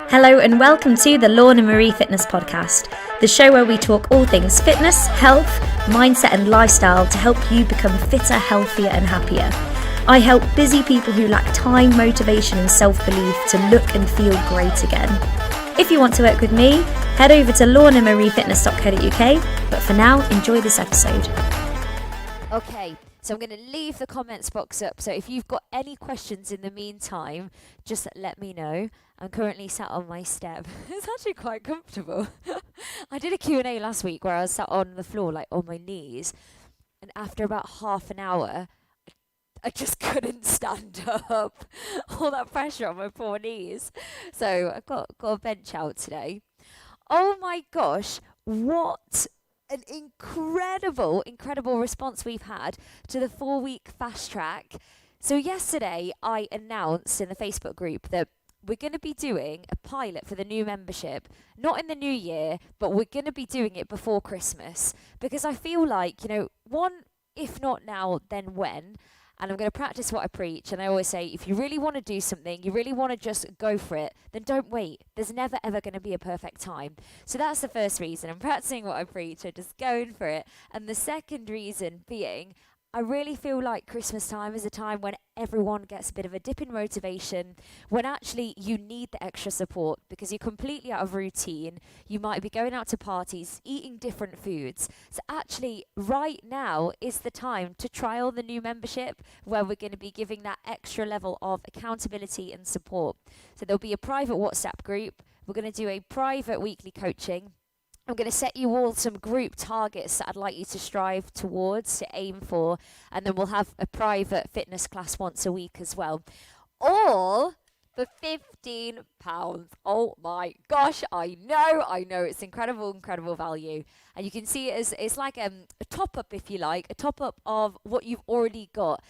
Hello and welcome to the Lorna Marie Fitness Podcast, the show where we talk all things fitness, health, mindset and lifestyle to help you become fitter, healthier and happier. I help busy people who lack time, motivation and self-belief to look and feel great again. If you want to work with me, head over to lornamariefitness.co.uk, but for now, enjoy this episode. Okay, so I'm going to leave the comments box up. So if you've got any questions in the meantime, just let me know. I'm currently sat on my step. It's actually quite comfortable. I did a Q&A last week where I was sat on the floor, like on my knees. And after about half an hour, I just couldn't stand up. All that pressure on my poor knees. So I've got a bench out today. Oh my gosh, what an incredible response we've had to the 4-week fast track. So yesterday I announced in the Facebook group that we're going to be doing a pilot for the new membership, not in the new year, but we're going to be doing it before Christmas, because I feel like, one, if not now, then when? And I'm going to practice what I preach. And I always say, if you really want to do something, you really want to just go for it, then don't wait. There's never, ever going to be a perfect time. So that's the first reason. I'm practicing what I preach. I'm just going for it. And the second reason being, I really feel like Christmas time is a time when everyone gets a bit of a dip in motivation, when actually you need the extra support because you're completely out of routine. You might be going out to parties, eating different foods. So actually right now is the time to trial the new membership where we're going to be giving that extra level of accountability and support. So there'll be a private WhatsApp group. We're going to do a private weekly coaching. I'm going to set you all some group targets that I'd like you to strive towards, to aim for, and then we'll have a private fitness class once a week as well. All for £15. Oh my gosh, I know, it's incredible value. And you can see it as it's like a top-up, if you like, a top-up of what you've already got,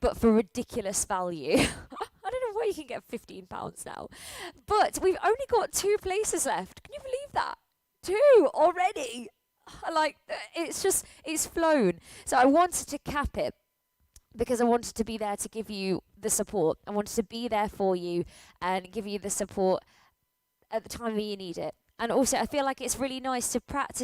but for ridiculous value. I don't know where you can get £15 now. But we've only got 2 places left. Can you believe that? 2 already. It's flown. So I wanted to cap it because I wanted to be there to give you the support. I wanted to be there for you and give you the support at the time that you need it. And also I feel like it's really nice to pilot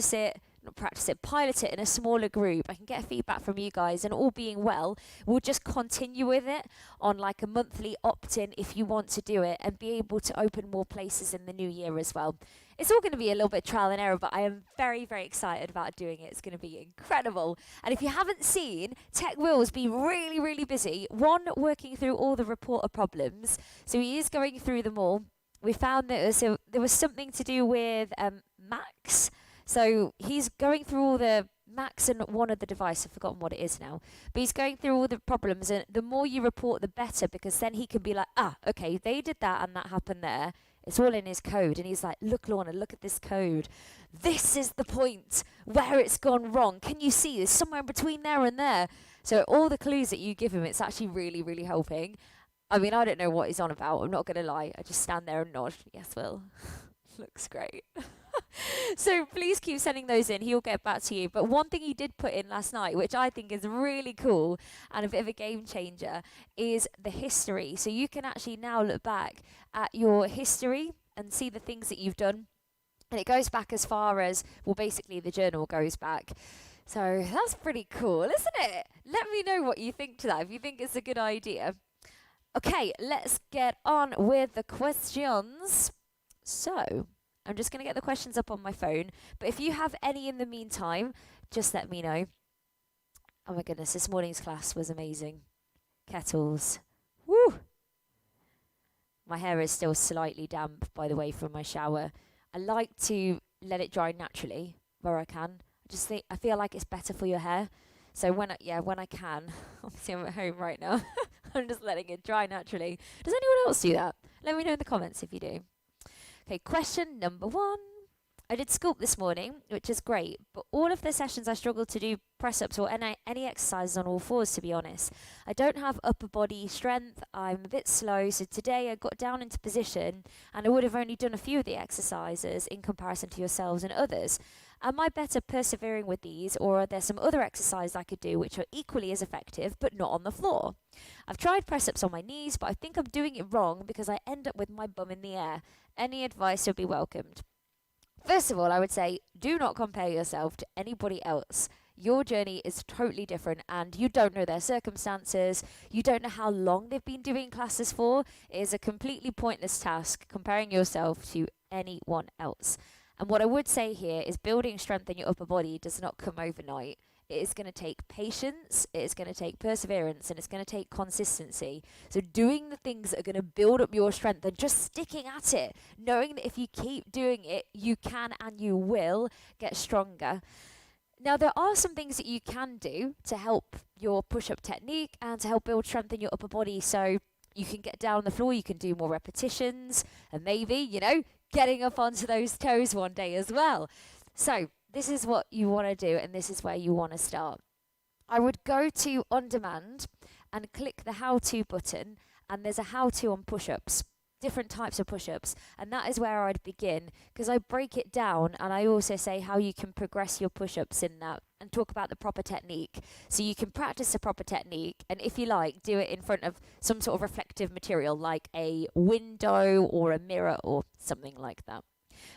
it in a smaller group. I can get feedback from you guys, and all being well, we'll just continue with it on like a monthly opt-in if you want to do it, and be able to open more places in the new year as well. It's all going to be a little bit trial and error, but I am very, very excited about doing it. It's going to be incredible. And if you haven't seen, Tech Will's been really, really busy. One, working through all the reporter problems. So he is going through them all. We found that there was something to do with Max. So he's going through all the Max and one of the device, I've forgotten what it is now. But he's going through all the problems, and the more you report, the better, because then he can be like, okay, they did that and that happened there. It's all in his code. And he's like, look, Lorna, look at this code. This is the point where it's gone wrong. Can you see? There's somewhere in between there and there. So all the clues that you give him, it's actually really, really helping. I mean, I don't know what he's on about. I'm not going to lie. I just stand there and nod. Yes, Will. Looks great. So please keep sending those in. He'll get back to you. But one thing he did put in last night, which I think is really cool and a bit of a game changer, is the history. So you can actually now look back at your history and see the things that you've done. And it goes back as far as, well, basically the journal goes back. So that's pretty cool, isn't it? Let me know what you think to that, if you think it's a good idea. Okay, let's get on with the questions. So I'm just going to get the questions up on my phone. But if you have any in the meantime, just let me know. Oh my goodness, this morning's class was amazing. Kettles. Woo! My hair is still slightly damp, by the way, from my shower. I like to let it dry naturally where I can. I feel like it's better for your hair. So when I can, obviously I'm at home right now, I'm just letting it dry naturally. Does anyone else do that? Let me know in the comments if you do. Okay, question number 1. I did sculpt this morning, which is great, but all of the sessions I struggled to do press-ups or any exercises on all fours, to be honest. I don't have upper body strength, I'm a bit slow, so today I got down into position and I would have only done a few of the exercises in comparison to yourselves and others. Am I better persevering with these, or are there some other exercises I could do which are equally as effective but not on the floor? I've tried press-ups on my knees, but I think I'm doing it wrong because I end up with my bum in the air. Any advice would be welcomed. First of all, I would say do not compare yourself to anybody else. Your journey is totally different and you don't know their circumstances. You don't know how long they've been doing classes for. It is a completely pointless task comparing yourself to anyone else. And what I would say here is building strength in your upper body does not come overnight. It is going to take patience, it is going to take perseverance, and it's going to take consistency. So doing the things that are going to build up your strength and just sticking at it, knowing that if you keep doing it, you can and you will get stronger. Now, there are some things that you can do to help your push-up technique and to help build strength in your upper body. So you can get down on the floor, you can do more repetitions, and maybe, getting up onto those toes one day as well. So this is what you want to do, and this is where you want to start. I would go to On Demand and click the How To button, and there's a How To on push-ups, different types of push-ups, and that is where I'd begin, because I break it down and I also say how you can progress your push-ups in that and talk about the proper technique. So you can practice the proper technique, and if you like, do it in front of some sort of reflective material like a window or a mirror or something like that.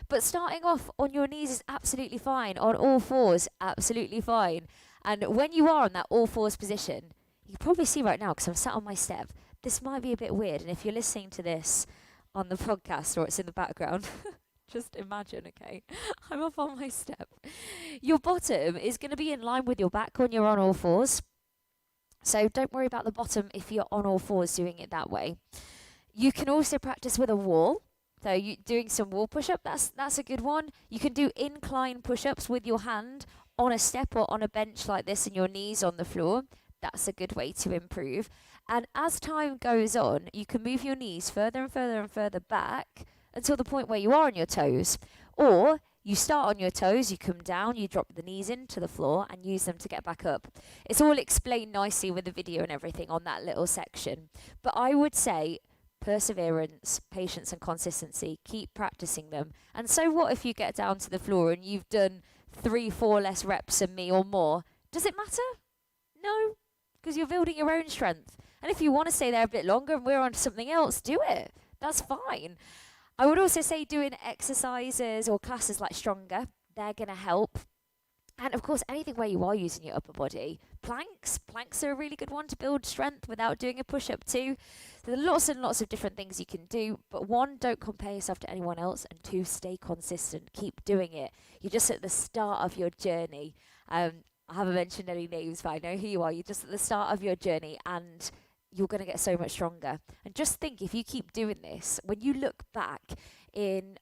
But starting off on your knees is absolutely fine. On all fours, absolutely fine. And when you are in that all fours position, you can probably see right now, because I'm sat on my step, this might be a bit weird. And if you're listening to this on the podcast or it's in the background, just imagine, okay? I'm up on my step. Your bottom is going to be in line with your back when you're on all fours. So don't worry about the bottom if you're on all fours doing it that way. You can also practice with a wall. So you doing some wall push-up, that's a good one. You can do incline push-ups with your hand on a step or on a bench like this and your knees on the floor. That's a good way to improve. And as time goes on, you can move your knees further and further and further back until the point where you are on your toes. Or you start on your toes, you come down, you drop the knees into the floor and use them to get back up. It's all explained nicely with the video and everything on that little section. But I would say perseverance, patience and consistency. Keep practicing them. And so what if you get down to the floor and you've done 3-4 less reps than me or more? Does it matter? No, because you're building your own strength. And if you want to stay there a bit longer and we're on to something else, do it. That's fine. I would also say doing exercises or classes like Stronger, they're going to help. And of course, anything where you are using your upper body. Planks are a really good one to build strength without doing a push-up too. So there are lots and lots of different things you can do. But one, don't compare yourself to anyone else. And two, stay consistent. Keep doing it. You're just at the start of your journey. I haven't mentioned any names, but I know who you are. You're just at the start of your journey and you're going to get so much stronger. And just think, if you keep doing this, when you look back in,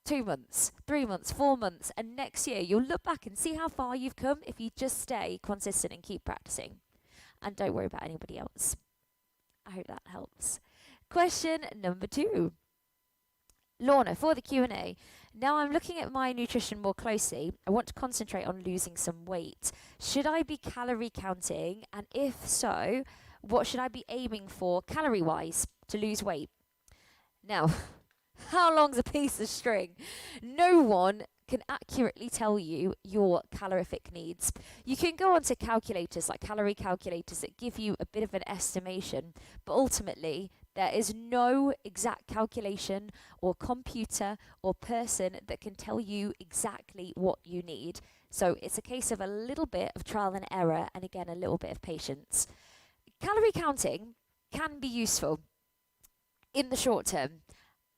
2 months, 3 months, 4 months, and next year you'll look back and see how far you've come if you just stay consistent and keep practicing. And don't worry about anybody else. I hope that helps. Question number 2. Lorna, for the Q&A. Now I'm looking at my nutrition more closely. I want to concentrate on losing some weight. Should I be calorie counting? And if so, what should I be aiming for calorie-wise to lose weight? Now, how long's a piece of string? No one can accurately tell you your calorific needs. You can go onto calculators like calorie calculators that give you a bit of an estimation, but ultimately there is no exact calculation or computer or person that can tell you exactly what you need. So it's a case of a little bit of trial and error and again a little bit of patience. Calorie counting can be useful in the short term.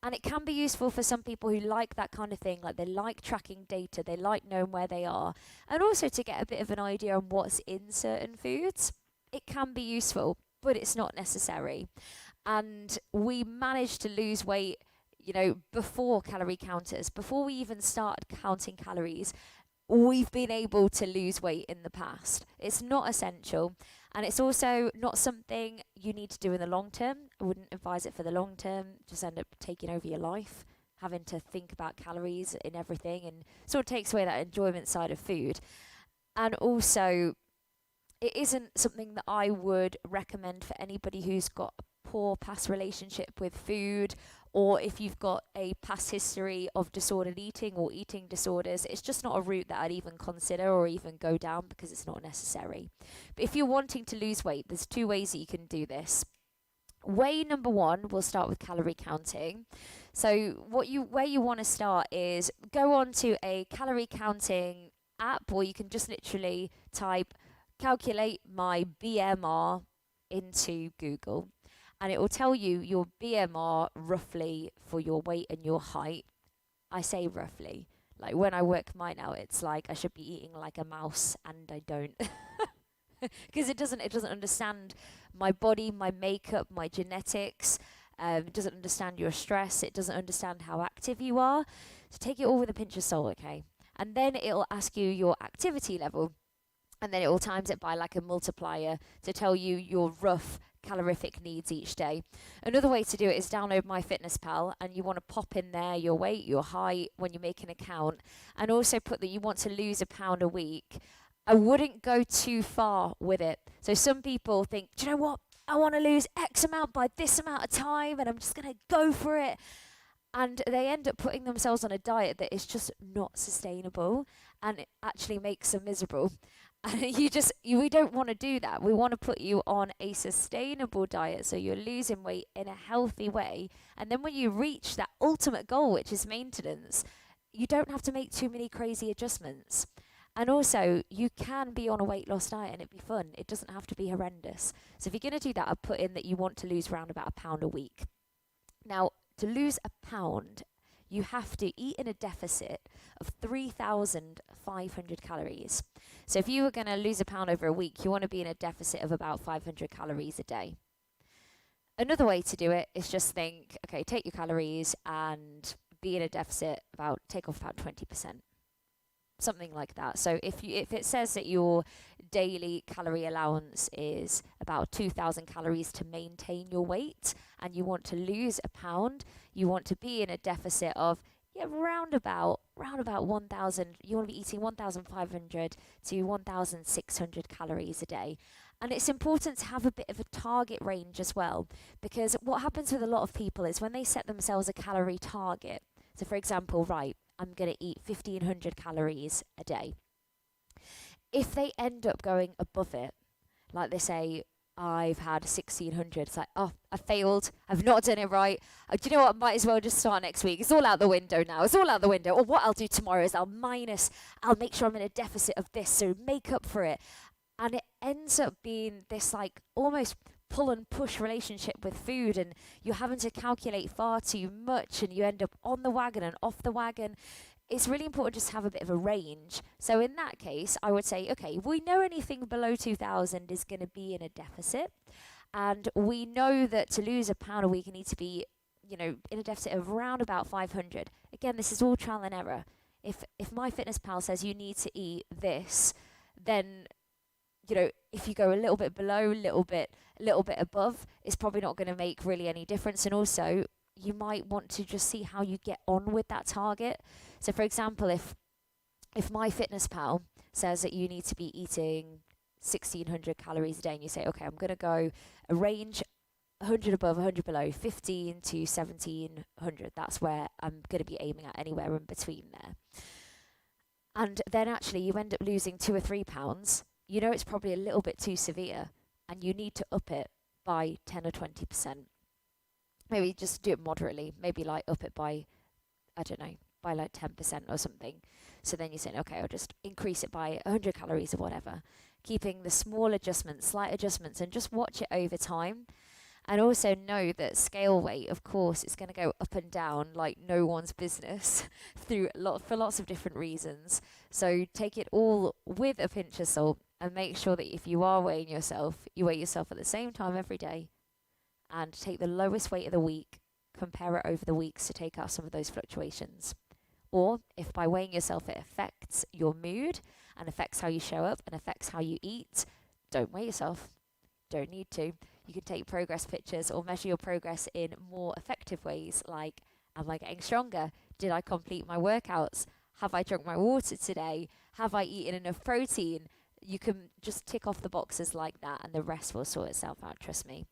And it can be useful for some people who like that kind of thing, like they like tracking data, they like knowing where they are, and also to get a bit of an idea on what's in certain foods. It can be useful, but it's not necessary. And we managed to lose weight, before calorie counters, before we even started counting calories. We've been able to lose weight in the past. It's not essential. And it's also not something you need to do in the long term. I wouldn't advise it for the long term. Just end up taking over your life. having to think about calories in everything, and sort of takes away that enjoyment side of food. And also, it isn't something that I would recommend for anybody who's got a poor past relationship with food, or if you've got a past history of disordered eating or eating disorders. It's just not a route that I'd even consider or even go down, because it's not necessary. But if you're wanting to lose weight, there's 2 ways that you can do this. Way number 1, we'll start with calorie counting. So where you want to start is go on to a calorie counting app, or you can just literally type calculate my BMR into Google, and it will tell you your BMR roughly for your weight and your height. I say roughly. Like when I work mine out, it's like I should be eating like a mouse, and I don't. Because it doesn't understand my body, my makeup, my genetics. It doesn't understand your stress. It doesn't understand how active you are. So take it all with a pinch of salt, okay? And then it'll ask you your activity level, and then it will times it by like a multiplier to tell you your rough calorific needs each day. Another way to do it is download MyFitnessPal, and you want to pop in there your weight, your height when you make an account, and also put that you want to lose £1 a week. I wouldn't go too far with it. So some people think, do you know what? I want to lose X amount by this amount of time, and I'm just going to go for it. And they end up putting themselves on a diet that is just not sustainable, and it actually makes them miserable. And we don't want to do that. We want to put you on a sustainable diet, so you're losing weight in a healthy way. And then when you reach that ultimate goal, which is maintenance, you don't have to make too many crazy adjustments. And also, you can be on a weight loss diet and it'd be fun. It doesn't have to be horrendous. So if you're going to do that, I'd put in that you want to lose around about £1 a week. Now, to lose £1, you have to eat in a deficit of 3,500 calories. So if you were going to lose £1 over a week, you want to be in a deficit of about 500 calories a day. Another way to do it is just think, okay, take your calories and be in a deficit take off about 20%. Something like that. So if it says that your daily calorie allowance is about 2,000 calories to maintain your weight, and you want to lose £1, you want to be in a deficit of round about 1,000. You want to be eating 1,500 to 1,600 calories a day. And it's important to have a bit of a target range as well, because what happens with a lot of people is when they set themselves a calorie target. So for example, right, I'm going to eat 1,500 calories a day. If they end up going above it, like they say, I've had 1,600, it's like, oh, I failed. I've not done it right. Do you know what? I might as well just start next week. It's all out the window now. It's all out the window. Or what I'll do tomorrow is I'll make sure I'm in a deficit of this, so make up for it. And it ends up being this like almost pull and push relationship with food, and you're having to calculate far too much, and you end up on the wagon and off the wagon. It's really important just to have a bit of a range. So in that case, I would say, okay, we know anything below 2,000 is going to be in a deficit, and we know that to lose £1 a week, you need to be, in a deficit of around about 500. Again, this is all trial and error. If MyFitnessPal says you need to eat this, then if you go a little bit below, a little bit above, it's probably not going to make really any difference. And also, you might want to just see how you get on with that target. So for example, if MyFitnessPal says that you need to be eating 1,600 calories a day, and you say, okay, I'm going to go a range 100 above, 100 below, 15 to 1,700. That's where I'm going to be aiming at, anywhere in between there. And then actually you end up losing 2 or 3 pounds. It's probably a little bit too severe, and you need to up it by 10 or 20%. Maybe just do it moderately. Maybe like up it by, I don't know, by like 10% or something. So then you're saying, okay, I'll just increase it by 100 calories or whatever. Keeping the small adjustments, slight adjustments, and just watch it over time. And also know that scale weight, of course, it's going to go up and down like no one's business for lots of different reasons. So take it all with a pinch of salt, and make sure that if you are weighing yourself, you weigh yourself at the same time every day, and take the lowest weight of the week, compare it over the weeks to take out some of those fluctuations. Or if by weighing yourself it affects your mood and affects how you show up and affects how you eat, don't weigh yourself. Don't need to. You can take progress pictures or measure your progress in more effective ways, like Am I getting stronger? Did I complete my workouts? Have I drunk my water today? Have I eaten enough protein? You can just tick off the boxes like that and the rest will sort itself out, trust me.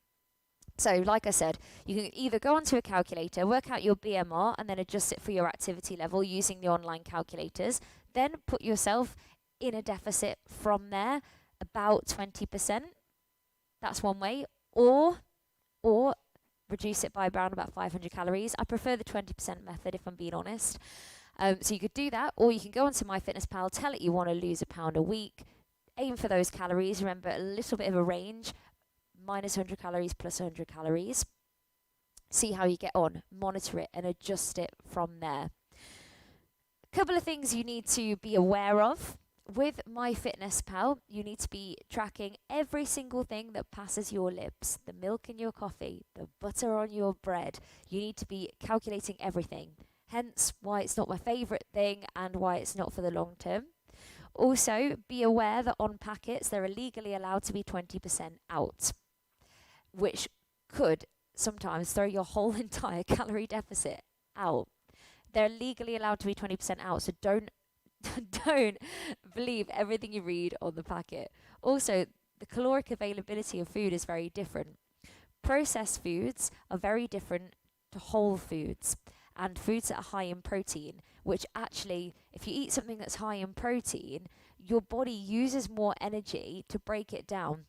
So, like I said, you can either go onto a calculator, work out your BMR, and then adjust it for your activity level using the online calculators. Then put yourself in a deficit from there, about 20%. That's one way. Or reduce it by around about 500 calories. I prefer the 20% method, if I'm being honest. So you could do that, or you can go onto MyFitnessPal, tell it you want to lose a pound a week, aim for those calories. Remember, a little bit of a range, minus 100 calories, plus 100 calories. See how you get on, monitor it, and adjust it from there. A couple of things you need to be aware of. With MyFitnessPal, you need to be tracking every single thing that passes your lips. The milk in your coffee, the butter on your bread. You need to be calculating everything. Hence why it's not my favourite thing and why it's not for the long term. Also, be aware that on packets, they're legally allowed to be 20% out, which could sometimes throw your whole entire calorie deficit out. They're legally allowed to be 20% out, so don't believe everything you read on the packet. Also, the caloric availability of food is very different. Processed foods are very different to whole foods and foods that are high in protein, which actually, if you eat something that's high in protein, your body uses more energy to break it down.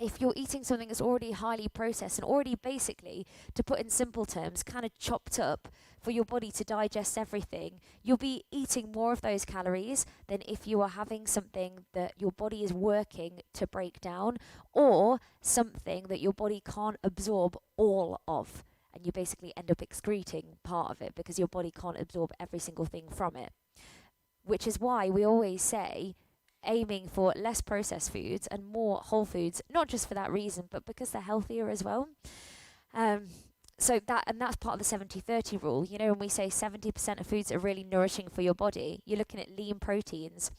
If you're eating something that's already highly processed and already basically, to put in simple terms, kind of chopped up for your body to digest everything, you'll be eating more of those calories than if you are having something that your body is working to break down, or something that your body can't absorb all of. And you basically end up excreting part of it because your body can't absorb every single thing from it. Which is why we always say aiming for less processed foods and more whole foods, not just for that reason, but because they're healthier as well. So that's part of the 70-30 rule. You know, when we say 70% of foods are really nourishing for your body, you're looking at lean proteins.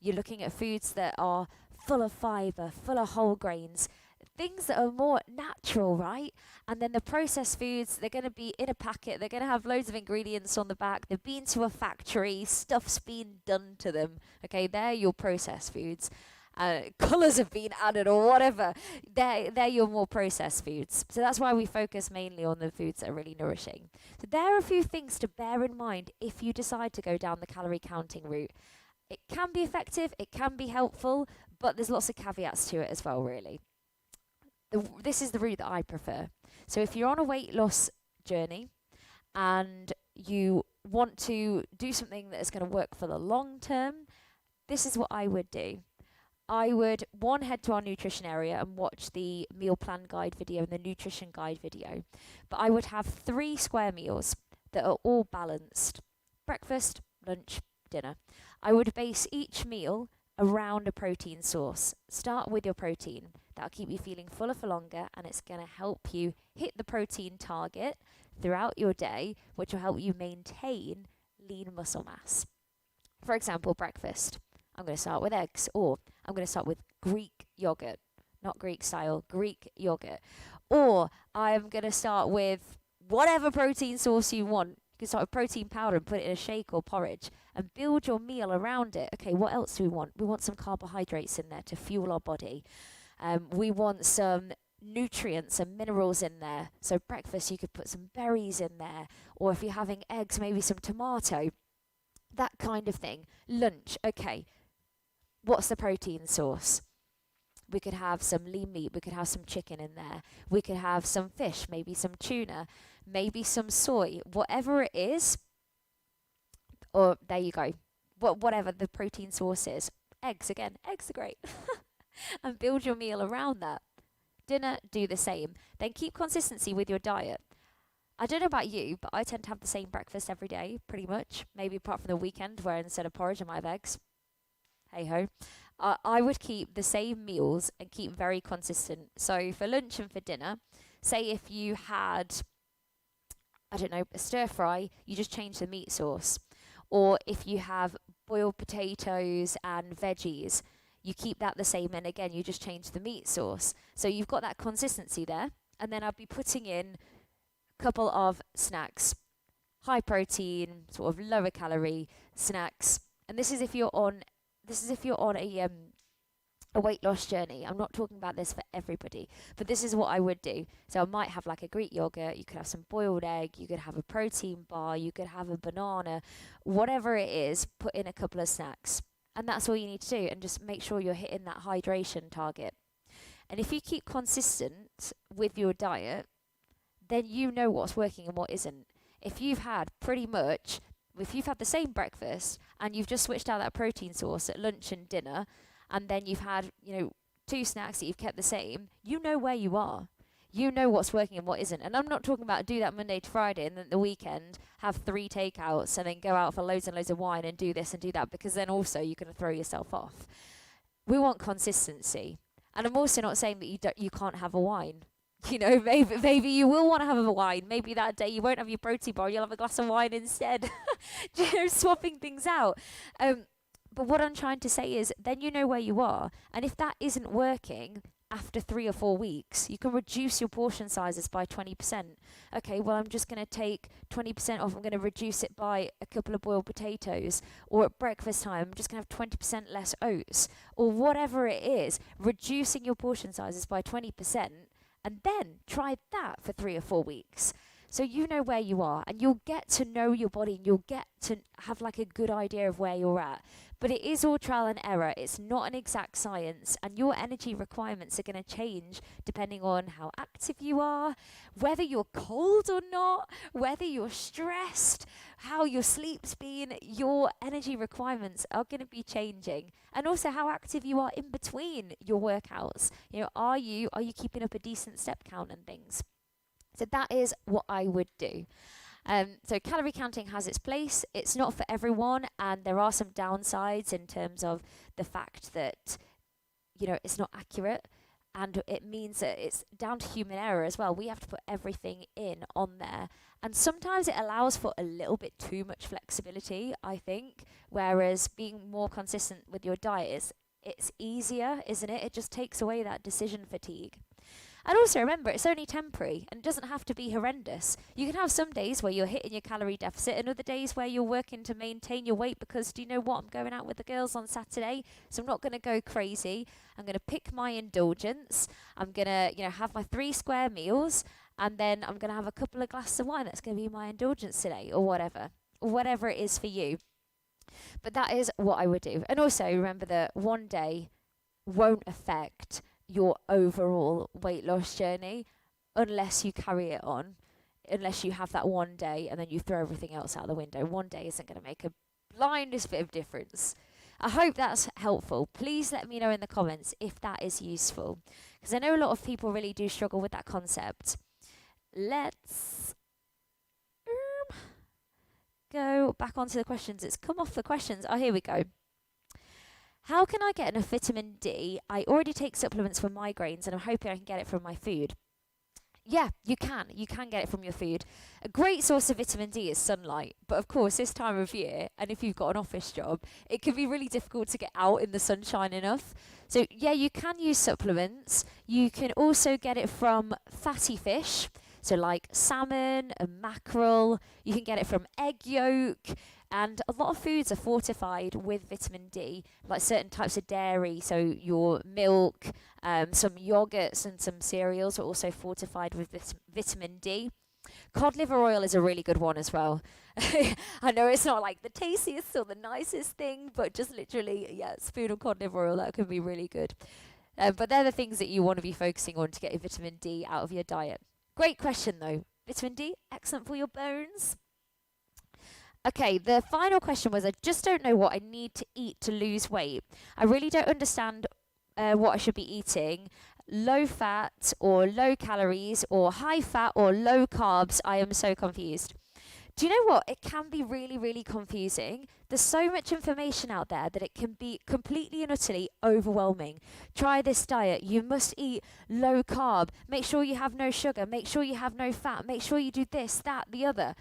You're looking at foods that are full of fiber, full of whole grains, things that are more natural, right? And then the processed foods, they're going to be in a packet. They're going to have loads of ingredients on the back. They've been to a factory. Stuff's been done to them. Okay, they're your processed foods. Colours have been added or whatever. They're your more processed foods. So that's why we focus mainly on the foods that are really nourishing. So there are a few things to bear in mind if you decide to go down the calorie counting route. It can be effective, it can be helpful, but there's lots of caveats to it as well, really. This is the route that I prefer. So if you're on a weight loss journey and you want to do something that is going to work for the long term, this is what I would do. I would, head to our nutrition area and watch the meal plan guide video and the nutrition guide video. But I would have 3 square meals that are all balanced. Breakfast, lunch, dinner. I would base each meal around a protein source. Start with your protein. That'll keep you feeling fuller for longer, and it's going to help you hit the protein target throughout your day, which will help you maintain lean muscle mass. For example, breakfast. I'm going to start with eggs, or I'm going to start with Greek yogurt. Not Greek style, Greek yogurt. Or I'm going to start with whatever protein source you want. You can start with protein powder and put it in a shake or porridge and build your meal around it. Okay, what else do we want? We want some carbohydrates in there to fuel our body. We want some nutrients and minerals in there. So breakfast, you could put some berries in there. Or if you're having eggs, maybe some tomato. That kind of thing. Lunch, okay. What's the protein source? We could have some lean meat. We could have some chicken in there. We could have some fish, maybe some tuna, maybe some soy. Whatever it is, or there you go. Whatever the protein source is. Eggs, again. Eggs are great. And build your meal around that. Dinner, do the same. Then keep consistency with your diet. I don't know about you, but I tend to have the same breakfast every day, pretty much. Maybe apart from the weekend, where instead of porridge, I might have eggs. Hey ho. I would keep the same meals and keep very consistent. So for lunch and for dinner, say if you had, I don't know, a stir fry, you just change the meat sauce. Or if you have boiled potatoes and veggies, you keep that the same, and again, you just change the meat sauce. So you've got that consistency there. And then I'd be putting in a couple of snacks. high protein, sort of lower calorie snacks. And this is if you're on a weight loss journey. I'm not talking about this for everybody, but this is what I would do. So I might have like a Greek yogurt, you could have some boiled egg, you could have a protein bar, you could have a banana, whatever it is, put in a couple of snacks. And that's all you need to do, and just make sure you're hitting that hydration target. And if you keep consistent with your diet, then you know what's working and what isn't. If you've had the same breakfast and you've just switched out that protein source at lunch and dinner, and then you've had, 2 snacks that you've kept the same, you know where you are. You know what's working and what isn't. And I'm not talking about do that Monday to Friday and then the weekend have 3 takeouts and then go out for loads and loads of wine and do this and do that, because then also you're going to throw yourself off. We want consistency. And I'm also not saying that you can't have a wine. Maybe you will want to have a wine. Maybe that day you won't have your protein bar, you'll have a glass of wine instead. Swapping things out. But what I'm trying to say is, then you know where you are. And if that isn't working, after 3 or 4 weeks, you can reduce your portion sizes by 20%. Okay, well, I'm just going to take 20% off. I'm going to reduce it by a couple of boiled potatoes. Or at breakfast time, I'm just going to have 20% less oats. Or whatever it is, reducing your portion sizes by 20%. And then try that for 3 or 4 weeks. So you know where you are, and you'll get to know your body, and you'll get to have like a good idea of where you're at. But it is all trial and error. It's not an exact science, and your energy requirements are going to change depending on how active you are, whether you're cold or not, whether you're stressed, how your sleep's been. Your energy requirements are going to be changing, and also how active you are in between your workouts. Are you keeping up a decent step count and things? So that is what I would do. So calorie counting has its place. It's not for everyone, and there are some downsides in terms of the fact that, it's not accurate, and it means that it's down to human error as well. We have to put everything in on there, and sometimes it allows for a little bit too much flexibility, I think, whereas being more consistent with your diet it's easier, isn't it? It just takes away that decision fatigue. And also remember, it's only temporary, and it doesn't have to be horrendous. You can have some days where you're hitting your calorie deficit and other days where you're working to maintain your weight because, do you know what? I'm going out with the girls on Saturday, so I'm not going to go crazy. I'm going to pick my indulgence. I'm going to, have my 3 square meals, and then I'm going to have a couple of glasses of wine. That's going to be my indulgence today, or whatever it is for you. But that is what I would do. And also remember that one day won't affect your overall weight loss journey unless you carry it on, unless you have that one day and then you throw everything else out the window. One day isn't going to make a blindest bit of difference. I hope that's helpful. Please let me know in the comments if that is useful, because I know a lot of people really do struggle with that concept. Let's go back onto the questions. It's come off the questions. Oh, here we go. How can I get enough vitamin D? I already take supplements for migraines and I'm hoping I can get it from my food. Yeah, you can. You can get it from your food. A great source of vitamin D is sunlight. But of course, this time of year, and if you've got an office job, it can be really difficult to get out in the sunshine enough. So yeah, you can use supplements. You can also get it from fatty fish. So like salmon and mackerel. You can get it from egg yolk. And a lot of foods are fortified with vitamin D, like certain types of dairy. So your milk, some yogurts and some cereals are also fortified with vitamin D. Cod liver oil is a really good one as well. I know it's not like the tastiest or the nicest thing, but just literally, a spoon of cod liver oil, that can be really good. But they're the things that you want to be focusing on to get your vitamin D out of your diet. Great question though. Vitamin D, excellent for your bones. Okay, the final question was, I just don't know what I need to eat to lose weight. I really don't understand what I should be eating. Low fat or low calories or high fat or low carbs. I am so confused. Do you know what? It can be really, really confusing. There's so much information out there that it can be completely and utterly overwhelming. Try this diet. You must eat low carb. Make sure you have no sugar. Make sure you have no fat. Make sure you do this, that, the other.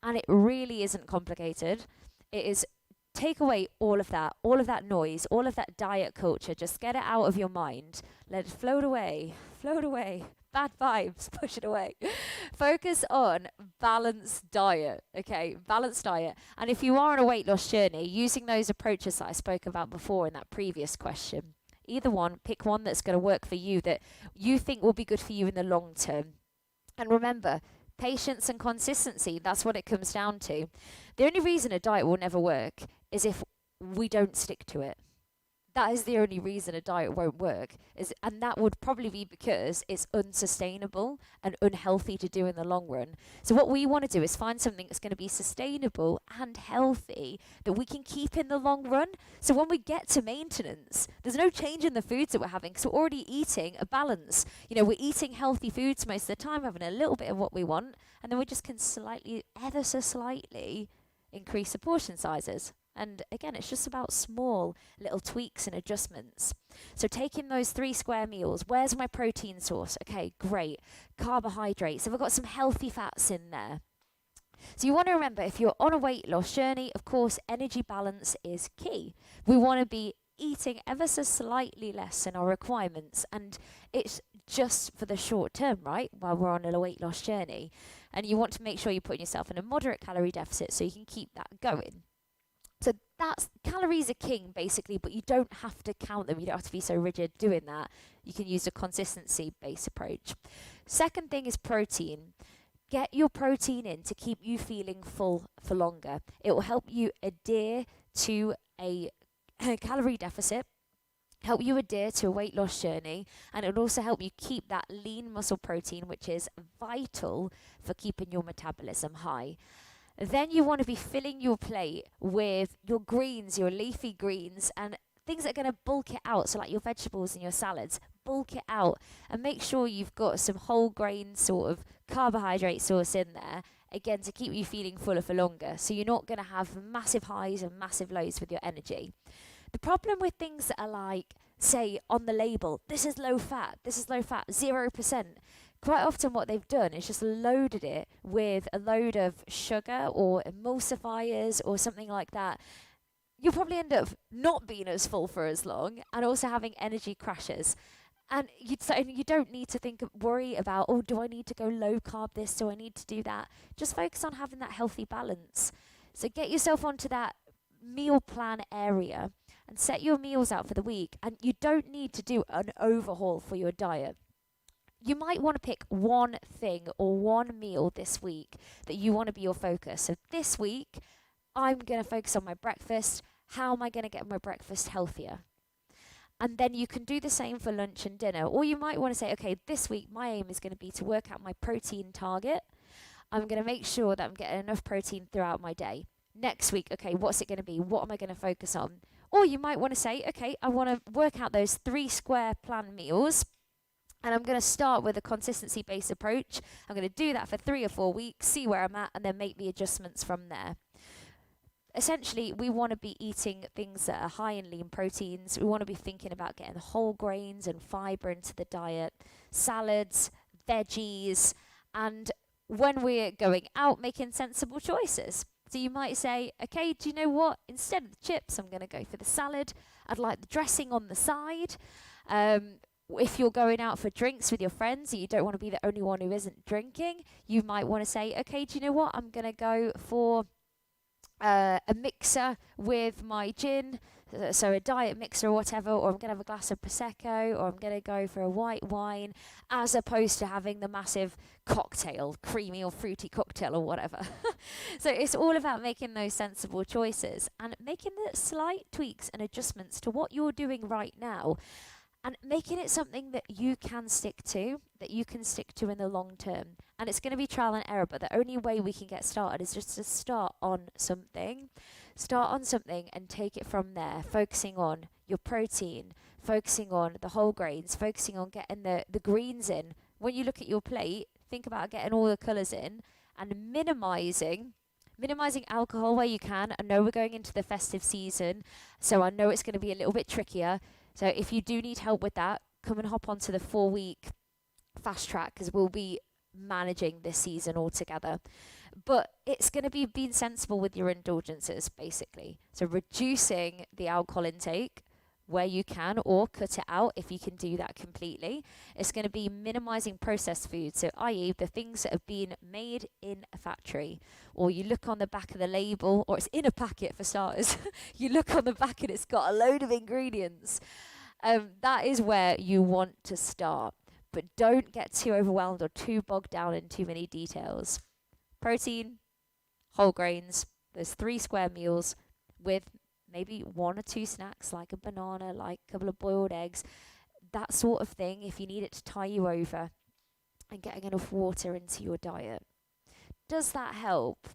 And it really isn't complicated. It is, take away all of that noise, all of that diet culture. Just get it out of your mind. Let it float away, float away. bad vibes, push it away. Focus on balanced diet, okay? Balanced diet. And if you are on a weight loss journey, using those approaches that I spoke about before in that previous question, either one, pick one that's going to work for you, that you think will be good for you in the long term. And remember, patience and consistency, that's what it comes down to. The only reason a diet will never work is if we don't stick to it. That is the only reason a diet won't work, and that would probably be because it's unsustainable and unhealthy to do in the long run. So what we want to do is find something that's going to be sustainable and healthy that we can keep in the long run. So when we get to maintenance, there's no change in the foods that we're having, so we're already eating a balance. You know, we're eating healthy foods most of the time, having a little bit of what we want, and then we just can ever so slightly increase the portion sizes. And again, it's just about small little tweaks and adjustments. So taking those 3 square meals, where's my protein source? Okay, great. Carbohydrates. Have I got some healthy fats in there? So you want to remember, if you're on a weight loss journey, of course, energy balance is key. We want to be eating ever so slightly less than our requirements. And it's just for the short term, right? While we're on a weight loss journey. And you want to make sure you're putting yourself in a moderate calorie deficit so you can keep that going. So that's, calories are king basically, but you don't have to count them. You don't have to be so rigid doing that. You can use a consistency-based approach. Second thing is protein. Get your protein in to keep you feeling full for longer. It will help you adhere to a calorie deficit, help you adhere to a weight loss journey, and it will also help you keep that lean muscle protein, which is vital for keeping your metabolism high. Then you want to be filling your plate with your greens, your leafy greens, and things that are going to bulk it out. So like your vegetables and your salads, bulk it out and make sure you've got some whole grain sort of carbohydrate source in there, again, to keep you feeling fuller for longer. So you're not going to have massive highs and massive lows with your energy. The problem with things that are like, say, on the label, this is low fat, 0%. Quite often what they've done is just loaded it with a load of sugar or emulsifiers or something like that. You'll probably end up not being as full for as long and also having energy crashes. And you don't need to worry about, oh, do I need to go low carb this? Do I need to do that? Just focus on having that healthy balance. So get yourself onto that meal plan area and set your meals out for the week. And you don't need to do an overhaul for your diet. You might want to pick one thing or one meal this week that you want to be your focus. So this week, I'm going to focus on my breakfast. How am I going to get my breakfast healthier? And then you can do the same for lunch and dinner. Or you might want to say, okay, this week my aim is going to be to work out my protein target. I'm going to make sure that I'm getting enough protein throughout my day. Next week, okay, what's it going to be? What am I going to focus on? Or you might want to say, okay, I want to work out those 3 square plan meals. And I'm going to start with a consistency-based approach. I'm going to do that for 3 or 4 weeks, see where I'm at, and then make the adjustments from there. Essentially, we want to be eating things that are high in lean proteins. We want to be thinking about getting whole grains and fibre into the diet, salads, veggies, and when we're going out, making sensible choices. So you might say, okay, do you know what? Instead of the chips, I'm going to go for the salad. I'd like the dressing on the side. If you're going out for drinks with your friends and you don't want to be the only one who isn't drinking, you might want to say, okay, do you know what? I'm going to go for a mixer with my gin, so a diet mixer or whatever, or I'm going to have a glass of Prosecco, or I'm going to go for a white wine, as opposed to having the massive cocktail, creamy or fruity cocktail or whatever. So it's all about making those sensible choices and making the slight tweaks and adjustments to what you're doing right now, and making it something that you can stick to, in the long term. And it's going to be trial and error, but the only way we can get started is just to start on something and take it from there, focusing on your protein, focusing on the whole grains, focusing on getting the greens in. When you look at your plate, think about getting all the colours in and minimizing alcohol where you can. I know we're going into the festive season, so I know it's going to be a little bit trickier. So if you do need help with that, come and hop onto the 4-week fast track, because we'll be managing this season altogether. But it's going to be being sensible with your indulgences, basically. So reducing the alcohol intake, where you can, or cut it out if you can do that completely. It's going to be minimizing processed food, so i.e. the things that have been made in a factory, or you look on the back of the label, or it's in a packet for starters. You look on the back and it's got a load of ingredients. That is where you want to start, but don't get too overwhelmed or too bogged down in too many details. Protein, whole grains, there's 3 square meals with maybe 1 or 2 snacks, like a banana, like a couple of boiled eggs, that sort of thing, if you need it to tie you over, and getting enough water into your diet. Does that help?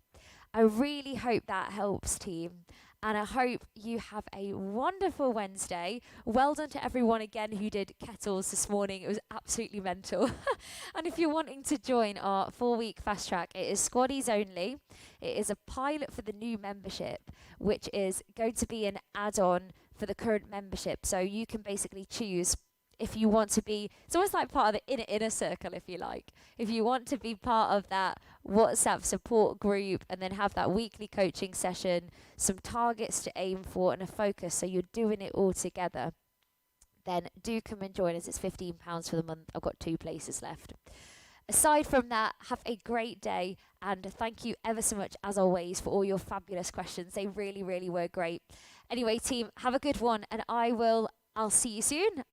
I really hope that helps, team. And I hope you have a wonderful Wednesday. Well done to everyone again who did kettles this morning. It was absolutely mental. And if you're wanting to join our 4-week fast track, it is squaddies only. It is a pilot for the new membership, which is going to be an add-on for the current membership. So you can basically choose if you want to be, it's almost like part of the inner circle, if you like. If you want to be part of that WhatsApp support group and then have that weekly coaching session, some targets to aim for and a focus, so you're doing it all together, then do come and join us. It's £15 for the month. I've got 2 places left. Aside from that, have a great day, and thank you ever so much, as always, for all your fabulous questions. They really, really were great. Anyway, team, have a good one, and I'll see you soon.